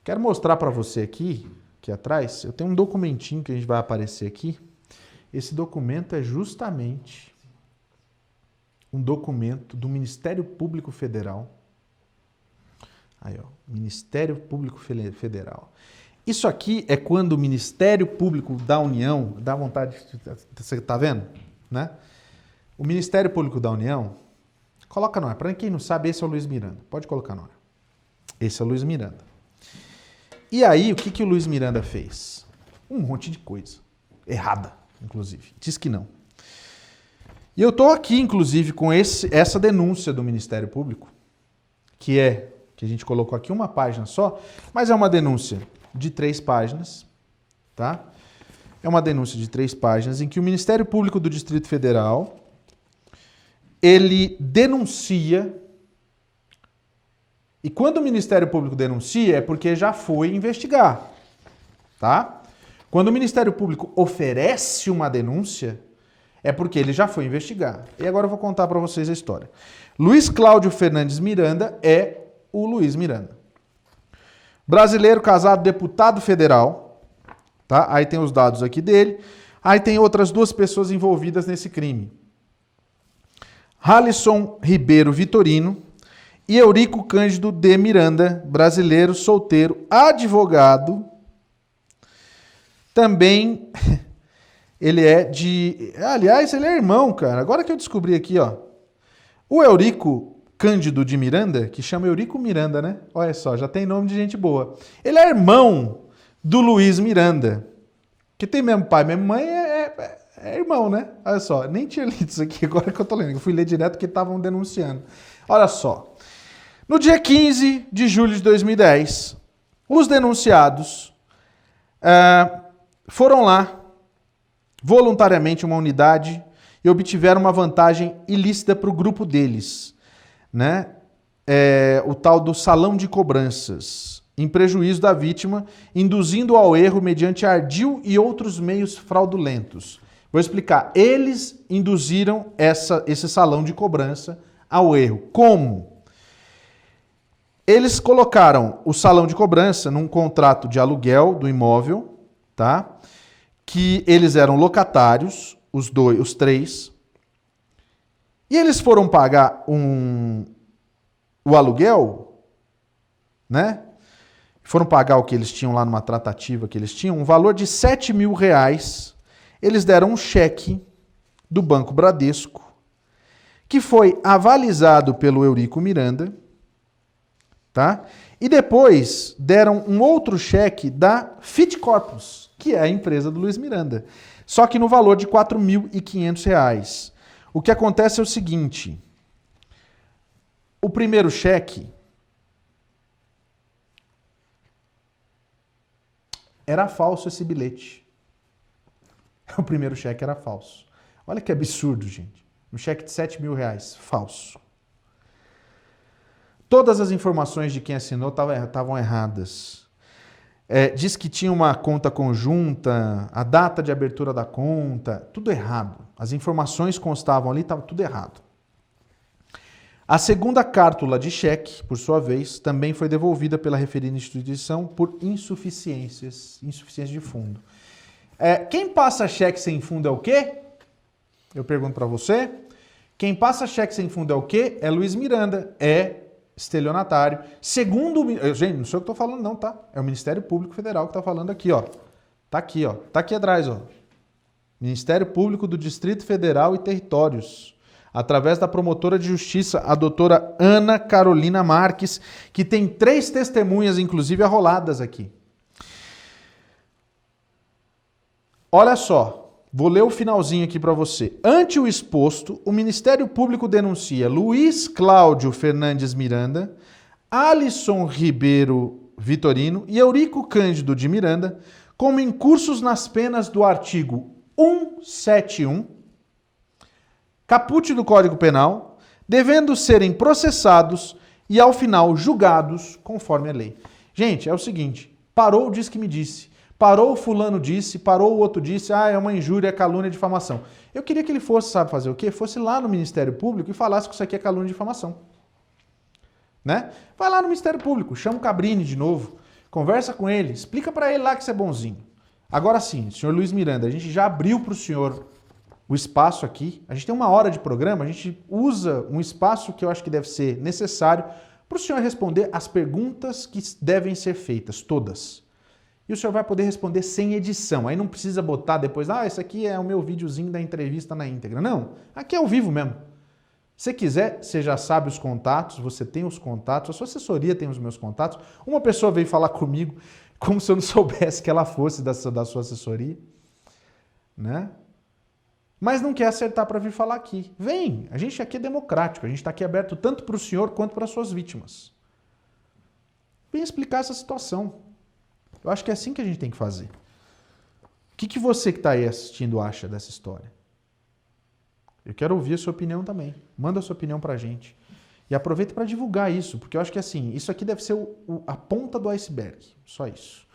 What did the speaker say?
Quero mostrar para você aqui atrás, eu tenho um documentinho que a gente vai aparecer aqui. Esse documento é justamente um documento do Ministério Público Federal. Aí, ó, Ministério Público Federal. Isso aqui é quando o Ministério Público da União, dá vontade, você tá vendo? Né? O Ministério Público da União, coloca no ar. Para quem não sabe, esse é o Luiz Miranda. Pode colocar no ar. Esse é o Luiz Miranda. E aí, o que o Luiz Miranda fez? Um monte de coisa. Errada, inclusive. Diz que não. E eu estou aqui, inclusive, com essa denúncia do Ministério Público, que a gente colocou aqui uma página só, mas é uma denúncia de 3 páginas, tá? É uma denúncia de 3 páginas em que o Ministério Público do Distrito Federal, ele denuncia. E quando o Ministério Público denuncia, é porque já foi investigar, tá? Quando o Ministério Público oferece uma denúncia, é porque ele já foi investigar. E agora eu vou contar para vocês a história. Luiz Cláudio Fernandes Miranda é o Luiz Miranda. Brasileiro, casado, deputado federal, tá? Aí tem os dados aqui dele. Aí tem outras 2 pessoas envolvidas nesse crime. Halisson Ribeiro Vitorino e Eurico Cândido de Miranda, brasileiro, solteiro, advogado. Também ele é de... Aliás, ele é irmão, cara. Agora que eu descobri aqui, ó. O Eurico Cândido de Miranda, que chama Eurico Miranda, né? Olha só, já tem nome de gente boa. Ele é irmão do Luiz Miranda, que tem mesmo pai, mesmo mãe, é irmão, né? Olha só, nem tinha lido isso aqui, agora que eu tô lendo. Eu fui ler direto porque estavam denunciando. Olha só. No dia 15 de julho de 2010, os denunciados foram lá, voluntariamente, uma unidade, e obtiveram uma vantagem ilícita para o grupo deles, né? O tal do salão de cobranças, em prejuízo da vítima, induzindo ao erro mediante ardil e outros meios fraudulentos. Vou explicar. Eles induziram esse salão de cobrança ao erro. Como? Eles colocaram o salão de cobrança num contrato de aluguel do imóvel, tá? Que eles eram locatários, os 3, e eles foram pagar o aluguel, né? Foram pagar o que eles tinham lá numa tratativa que eles tinham, um valor de R$7.000. Eles deram um cheque do Banco Bradesco, que foi avalizado pelo Eurico Miranda, tá? E depois deram um outro cheque da Fit Corpus, que é a empresa do Luiz Miranda, só que no valor de R$4.500. O que acontece é o seguinte: o primeiro cheque era falso, esse bilhete. O primeiro cheque era falso. Olha que absurdo, gente. Um cheque de R$7.000, falso. Todas as informações de quem assinou estavam erradas. Diz que tinha uma conta conjunta, a data de abertura da conta, tudo errado. As informações constavam ali, estava tudo errado. A segunda cártula de cheque, por sua vez, também foi devolvida pela referida instituição por insuficiência de fundo. Quem passa cheque sem fundo é o quê? Eu pergunto para você. Quem passa cheque sem fundo é o quê? É Luiz Miranda, é estelionatário. Segundo... Gente, não sou eu que estou falando não, tá? É o Ministério Público Federal que está falando aqui, ó. Tá aqui, ó. Tá aqui atrás, ó. Ministério Público do Distrito Federal e Territórios. Através da promotora de justiça, a doutora Ana Carolina Marques, que tem 3 testemunhas, inclusive, arroladas aqui. Olha só, vou ler o finalzinho aqui para você. Ante o exposto, o Ministério Público denuncia Luiz Cláudio Fernandes Miranda, Halisson Ribeiro Vitorino e Eurico Cândido de Miranda como incursos nas penas do artigo 171, caput do Código Penal, devendo serem processados e, ao final, julgados conforme a lei. Gente, é o seguinte, parou o Diz que me disse. Parou o fulano disse, parou o outro disse, é uma injúria, é calúnia, é difamação. Eu queria que ele fosse, sabe fazer o quê? Fosse lá no Ministério Público e falasse que isso aqui é calúnia e difamação. Né? Vai lá no Ministério Público, chama o Cabrini de novo, Conversa com ele, explica para ele lá que você é bonzinho. Agora sim, senhor Luiz Miranda, a gente já abriu para o senhor o espaço aqui. A gente tem 1 hora de programa, a gente usa um espaço que eu acho que deve ser necessário para o senhor responder as perguntas que devem ser feitas, todas. E o senhor vai poder responder sem edição. Aí não precisa botar depois, esse aqui é o meu videozinho da entrevista na íntegra. Não, aqui é ao vivo mesmo. Se quiser, você já sabe os contatos, você tem os contatos, a sua assessoria tem os meus contatos. Uma pessoa veio falar comigo como se eu não soubesse que ela fosse da sua assessoria, né? Mas não quer acertar para vir falar aqui. Vem, a gente aqui é democrático, a gente está aqui aberto tanto para o senhor quanto para as suas vítimas. Vem explicar essa situação. Eu acho que é assim que a gente tem que fazer. O que você que está aí assistindo acha dessa história? Eu quero ouvir a sua opinião também. Manda a sua opinião pra gente. E aproveita para divulgar isso, porque eu acho que assim, isso aqui deve ser a ponta do iceberg. Só isso.